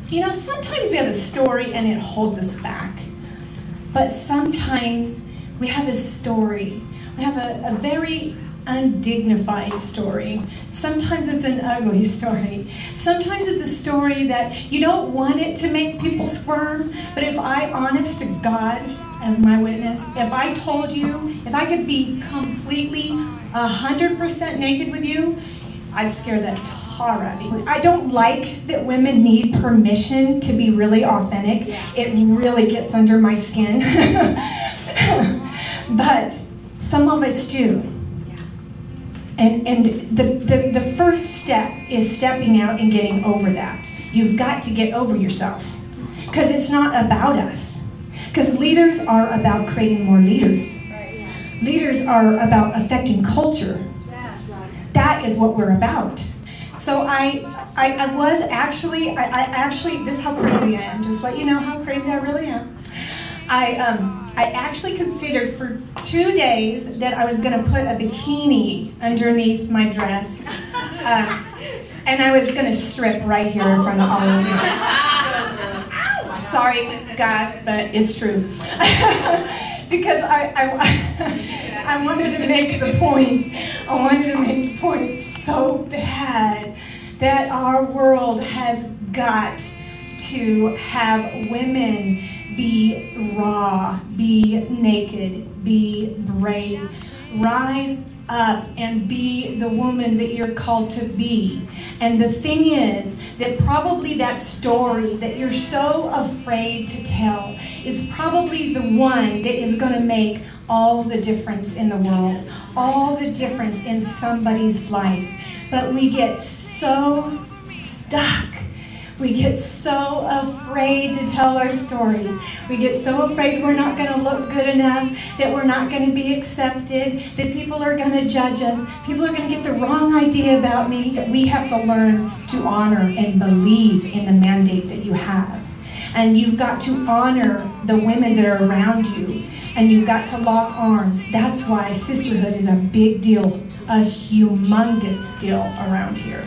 You know, sometimes we have a story and it holds us back. But sometimes we have a story. We have a very undignified story. Sometimes it's an ugly story. Sometimes it's a story that you don't want it to make people squirm. But if I, honest to God, as my witness, if I told you, if I could be completely 100% naked with you, I'd scare the tar out of you. I don't like that women need permission to be really authentic. It really gets under my skin. But some of us do. And the first step is stepping out and getting over that. You've got to get over yourself. Because it's not about us. Because leaders are about creating more leaders. Leaders are about affecting culture. That is what we're about. So I actually, this is how crazy I am. Just let you know how crazy I really am. I actually considered for 2 days that I was going to put a bikini underneath my dress. And I was going to strip right here in front of all of you. Sorry, God, but it's true. Because I wanted to make the point. I wanted to make the point so bad that our world has got to have women be raw, be naked, be brave. Rise up and be the woman that you're called to be. And the thing is that probably that story that you're so afraid to tell is probably the one that is going to make all the difference in the world, all the difference in somebody's life. But we get so stuck. We get so afraid to tell our stories. We get so afraid we're not going to look good enough, that we're not going to be accepted, that people are going to judge us, people are going to get the wrong idea about me, that we have to learn to honor and believe in the mandate that you have. And you've got to honor the women that are around you. And you've got to lock arms. That's why sisterhood is a big deal, a humongous deal around here.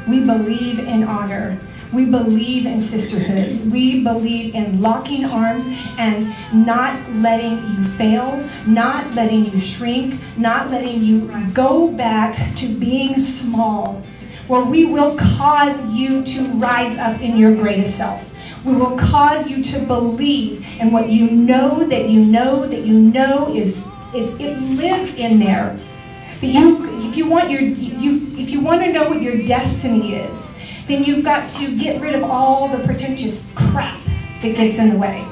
We believe in honor. We believe in sisterhood. We believe in locking arms and not letting you fail, not letting you shrink, not letting you go back to being small, where we will cause you to rise up in your greatest self. We will cause you to believe in what you know that you know that you know is it lives in there. But if you want to know what your destiny is, then you've got to get rid of all the pretentious crap that gets in the way.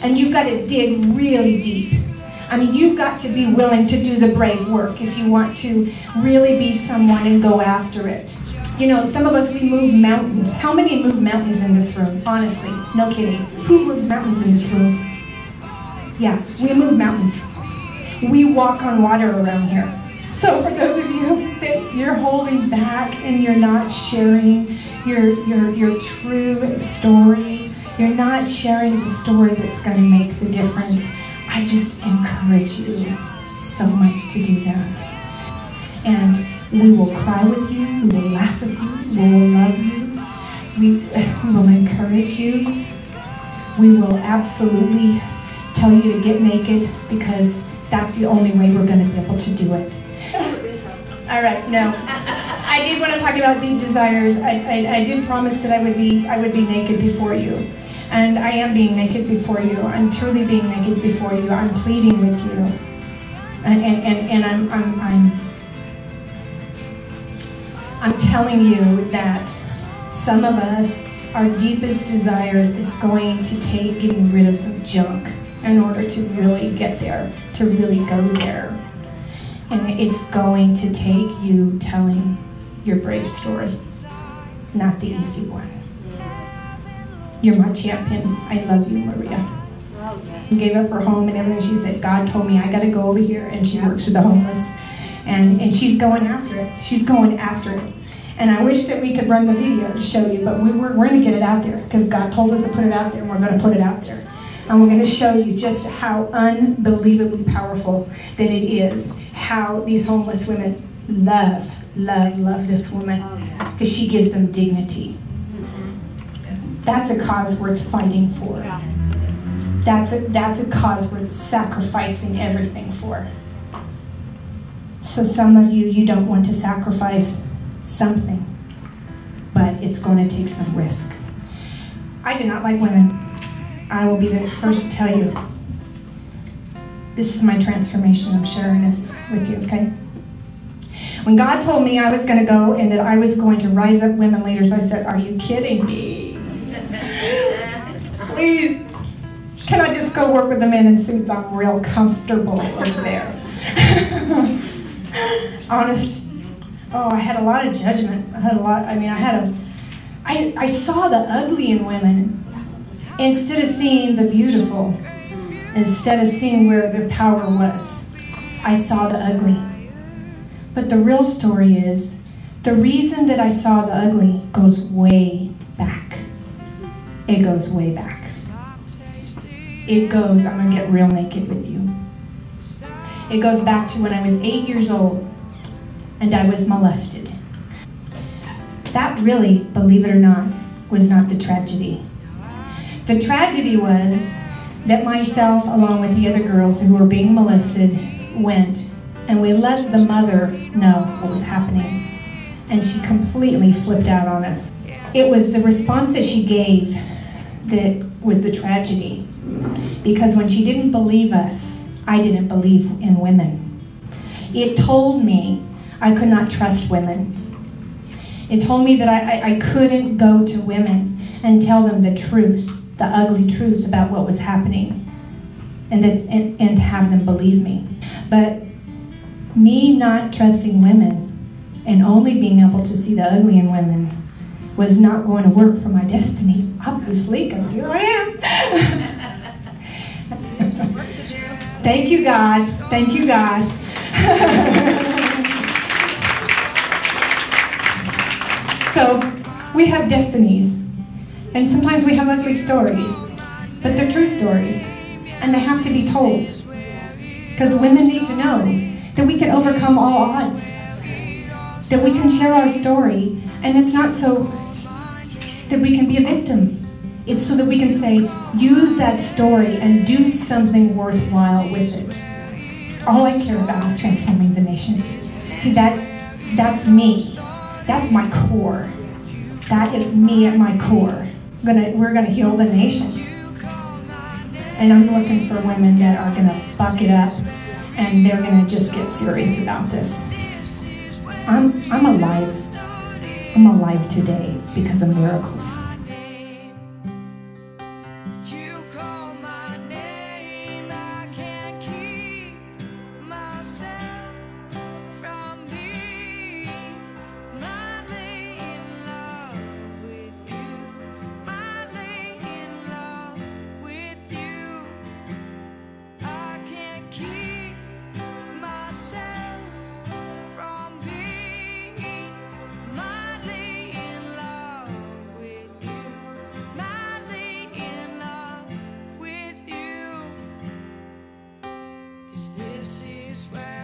And you've got to dig really deep. I mean, you've got to be willing to do the brave work if you want to really be someone and go after it. You know, some of us, we move mountains. How many move mountains in this room? Honestly, no kidding. Who moves mountains in this room? Yeah, we move mountains. We walk on water around here. So for those of you that you're holding back and you're not sharing your true story, you're not sharing the story that's going to make the difference, I just encourage you so much to do that. And we will cry with you, we will laugh with you, we will love you, we will encourage you, we will absolutely tell you to get naked because that's the only way we're going to be able to do it. All right, no. I did want to talk about deep desires. I did promise that I would be naked before you. And I am being naked before you. I'm truly being naked before you. I'm pleading with you. And I'm telling you that some of us, our deepest desires is going to take getting rid of some junk in order to really get there, to really go there. And it's going to take you telling your brave story, not the easy one. You're my champion. I love you, Maria. You gave up her home and everything. She said, God told me I got to go over here, and she works with the homeless. And she's going after it. She's going after it. And I wish that we could run the video to show you, but we're going to get it out there because God told us to put it out there, and we're going to put it out there. And we're going to show you just how unbelievably powerful that it is, how these homeless women love this woman, because she gives them dignity. That's a cause worth fighting for. That's a cause worth sacrificing everything for. So some of you don't want to sacrifice something, but it's going to take some risk. I do not like women. I will be the first to tell you. This is my transformation. I'm sharing this with you, okay? When God told me I was going to go and that I was going to rise up women leaders, I said, are you kidding me? Please, can I just go work with the men in suits? I'm real comfortable over there. Honest. Oh, I had a lot of judgment. I saw the ugly in women instead of seeing the beautiful. Instead of seeing where their power was, I saw the ugly. But the real story is, the reason that I saw the ugly goes way back. It goes way back. It goes, I'm going to get real naked with you. It goes back to when I was 8 years old and I was molested. That really, believe it or not, was not the tragedy. The tragedy was that myself, along with the other girls who were being molested, went and we let the mother know what was happening. And she completely flipped out on us. It was the response that she gave that was the tragedy. Because when she didn't believe us, I didn't believe in women. It told me I could not trust women. It told me that I couldn't go to women and tell them the truth, the ugly truth about what was happening, and have them believe me. But me not trusting women and only being able to see the ugly in women was not going to work for my destiny, obviously, because here I am. Thank you, God. Thank you, God. So, we have destinies. And sometimes we have ugly stories. But they're true stories. And they have to be told. Because women need to know that we can overcome all odds. That we can share our story. And it's not so that we can be a victim. It It's so that we can say, use that story and do something worthwhile with it. All I care about is transforming the nations. See, that's me. That's my core. That is me at my core. We're gonna heal the nations. And I'm looking for women that are gonna buck it up and they're gonna just get serious about this. I'm alive. I'm alive today because of miracles. This is where